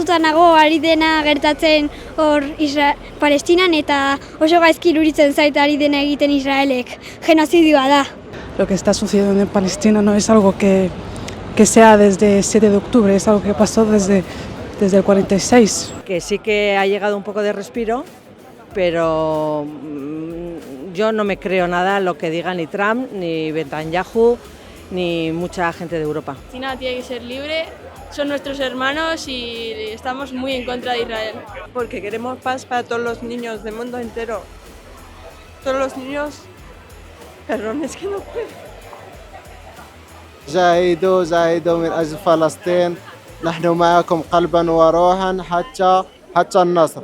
kezkatuta nago ari dena gertatzen hor Palestinan eta oso gaizki iruritzen zait ari dena egiten Israelek. Genozidioa da. Lo que está sucediendo en Palestina no es algo que sea desde el 7 de octubre, es algo que pasó desde el 46. Que sí que ha llegado un poco de respiro, pero yo no me creo nada lo que diga ni Trump, ni Netanyahu, ni mucha gente de Europa. Palestina tiene que ser libre, son nuestros hermanos y estamos muy en contra de Israel. Porque queremos paz para todos los niños del mundo entero. Todos los niños, perdón, es que no puedo. جاهدوا من أجل فلسطين نحن معكم قلبا وروحا حتى النصر.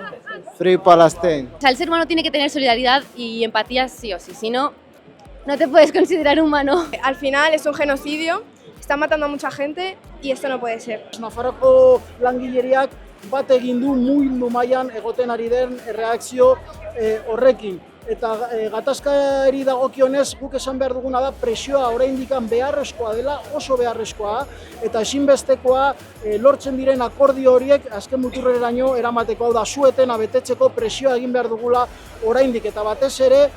Free Palestine. O sea, el ser humano tiene que tener solidaridad y empatía sí o sí, si no, no te puedes considerar humano. Al final es un genocidio, está matando a mucha gente y esto no puede ser. Nafarroko langileriak bat egin du mugimendu mailan egoten ari den erreakzio horrekin. Eta gatazkari dagokionez guk esan behar duguna da presioa oraindik beharrezkoa dela, oso beharrezkoa, eta ezinbestekoa lortzen diren akordio horiek azken muturreraino eramateko, hau da suetena betetzeko presioa egin behar dugula oraindik, eta batez ere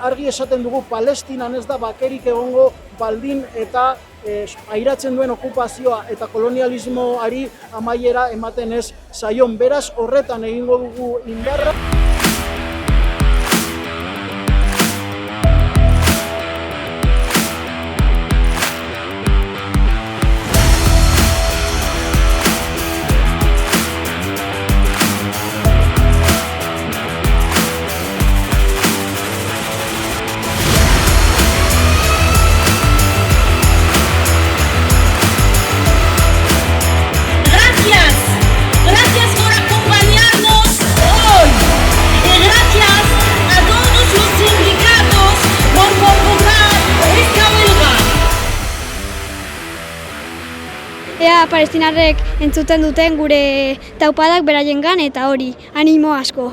argi esaten dugu Palestinan ez da bakerik egongo baldin eta airatzen duen okupazioa eta kolonialismoari amaiera ematen ez zaion. Beraz horretan egingo dugu indarra. Ea palestinarrek entzuten duten gure taupadak beraiengan eta hori, animo asko.